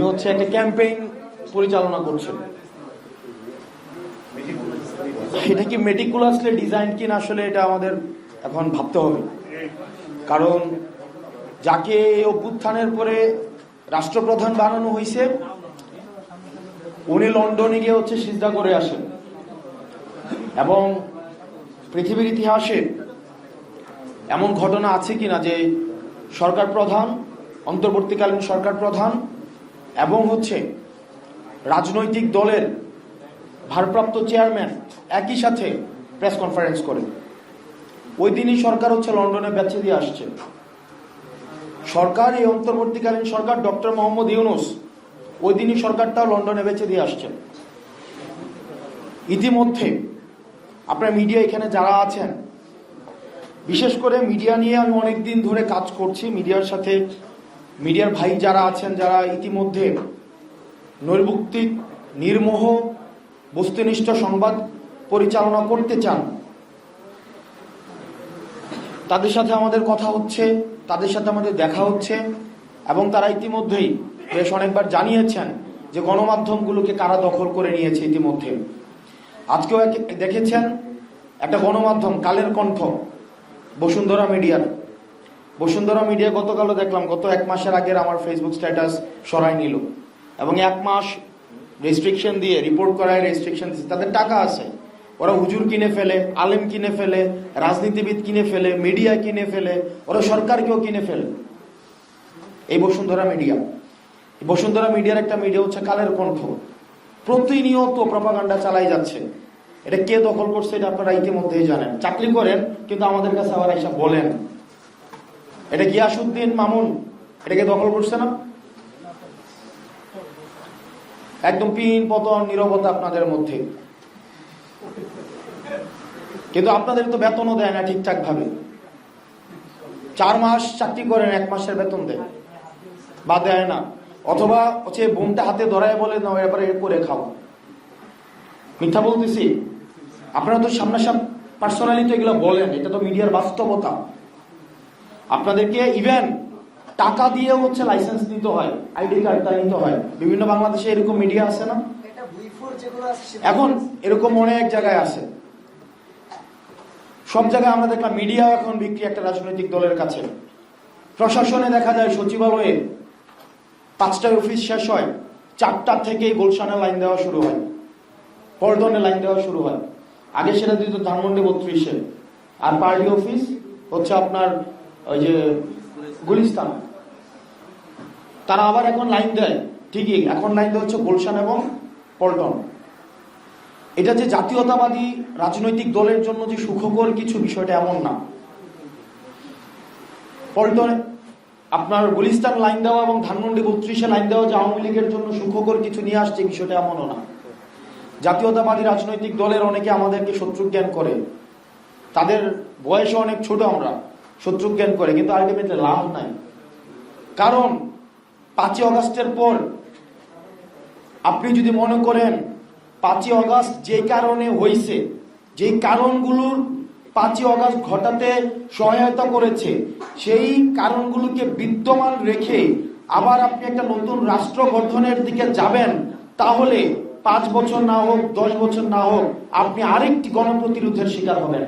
হচ্ছে একটা ক্যাম্পেইন পরিচালনা করছেন। এটা কি মেটিকুলাসলি ডিজাইন কিনা আসলে এটা আমাদের এখন ভাবতে হবে। কারণ যাকে এই অভ্যুত্থানের পরে রাষ্ট্রপ্রধান বানানো হয়েছে উনি লন্ডনে গিয়ে হচ্ছে সিজদা করে আসেন, এবং পৃথিবীর ইতিহাসে এমন ঘটনা আছে কিনা যে সরকার প্রধান, অন্তর্বর্তীকালীন সরকার প্রধান এবং হচ্ছে রাজনৈতিক দলের ভারপ্রাপ্ত চেয়ারম্যান একই সাথে প্রেস কনফারেন্স করে। ওই দিনই সরকার হচ্ছে লন্ডনে বেচে দিয়ে আসছে। সরকার, এই অন্তর্বর্তীকালীন সরকার ডক্টর মোহাম্মদ ইউনূস, ওই দিনই সরকারটা লন্ডনে বেচে দিয়ে আসছে। ইতিমধ্যে আপনার মিডিয়া এখানে যারা আছেন, বিশেষ করে মিডিয়া নিয়ে আমি অনেক দিন ধরে কাজ করছি, মিডিয়ার সাথে মিডিয়ার ভাই যারা আছেন, যারা ইতিমধ্যে নৈর্ভৌক্তিক, নির্মোহ, বস্তুনিষ্ঠ সংবাদ পরিচালনা করতে চান, তাদের সাথে আমাদের কথা হচ্ছে, তাদের সাথে আমাদের দেখা হচ্ছে, এবং তারা ইতিমধ্যেই বেশ অনেকবার জানিয়েছেন যে গণমাধ্যমগুলোকে কারা দখল করে নিয়েছে। ইতিমধ্যে আজকেও দেখেছেন একটা গণমাধ্যম কালের কণ্ঠ, বসুন্ধরা মিডিয়া গতকালও দেখলাম, গত এক মাসের আগের আমার ফেসবুক স্ট্যাটাস সরাই নিল, এবং এক মাস রেস্ট্রিকশন দিয়ে রিপোর্ট করায় রেস্ট্রিকশন দিচ্ছে। তাদের টাকা আছে, ওরা হুজুর কিনে ফেলে, আলেম কিনে ফেলে, রাজনীতিবিদ কিনে ফেলে, মিডিয়া কিনে ফেলে, ওরা সরকারকেও কিনে ফেলে। এই বসুন্ধরা মিডিয়ার একটা মিডিয়া হচ্ছে কালের কণ্ঠ, প্রতিনিয়ত প্রপাগান্ডা চালাই যাচ্ছে। এটা কে দখল করছে এটা আপনারা ইতিমধ্যেই জানেন। চাকরি করেন কিন্তু আমাদের কাছে আবার এসব বলেন এটা গিয়াসউদ্দিন মামুন এটাকে দখল করছে না? একদম পিন পতন নীরবতা আপনাদের মধ্যে, কিন্তু আপনাদের তো বেতনও দেয় না ঠিকঠাক ভাবে। 4 মাস চাকরি করেন, 1 মাসের বেতন দেয় বা দেয় না, অথবা হচ্ছে বোমটা হাতে ধরায় বলে না এবারে করে খাও। মিথ্যা বলতেছি? আপনারা তো সামনাসামনি পার্সোনালি তো এগুলো বলেন, এটা তো মিডিয়ার বাস্তবতা। আপনাদেরকে ইভেন টাকা দিয়ে হচ্ছে লাইসেন্স নিতে হয়, আইডি কার্ডটা নিতে হয়। বিভিন্ন বাংলাদেশে এরকম মিডিয়া আছে না? এখন এরকম অনেক জায়গায় আছে, সব জায়গায় আমরা দেখলাম মিডিয়া এখন বিক্রি একটা রাজনৈতিক দলের কাছে। প্রশাসনে দেখা যায় সচিবালয়ে 5টায় অফিস শেষ হয়, 4টা থেকেই গুলশানে লাইন দেওয়া শুরু হয়, পল্টনে লাইন দেওয়া শুরু হয়। আগে সেটা দিত ধানমন্ডি 32-এ, আর পার্টি অফিস হচ্ছে আপনার ওই যে গুলিস্তান। তারা আবার এখন লাইন দেয়, ঠিকই এখন লাইন দেওয়া হচ্ছে গুলশান এবং পল্টন। এটা যে জাতীয়তাবাদী রাজনৈতিক দলের জন্য যে সুখকর কিছু, বিষয়টা এমন না। পল্টনে আপনার গুলিস্তান লাইন দেওয়া এবং ধানমন্ডি 32-এ লাইন দেওয়া যে আওয়ামী লীগের জন্য সুখকর কিছু নিয়ে আসছে, বিষয়টা এমনও না। জাতীয়তাবাদী রাজনৈতিক দলের অনেকে আমাদেরকে শত্রুজ্ঞান করে, তাদের বয়সে অনেক ছোট, আমরা শত্রুজ্ঞান করে, কিন্তু আলটিমেটলি লাভ নাই। কারণ 5ই অগাস্টের পর আপনি যদি মনে করেন 5ই অগাস্ট যে কারণে হয়েছে, যেই কারণগুলোর 5ই অগাস্ট ঘটাতে সহায়তা করেছে, সেই কারণগুলোকে বিদ্যমান রেখে আবার আপনি একটা নতুন রাষ্ট্র গঠনের দিকে যাবেন, তাহলে 5 বছর না হোক, 10 বছর না হোক, আপনি আরেকটি গণপ্রতিরোধের শিকার হবেন।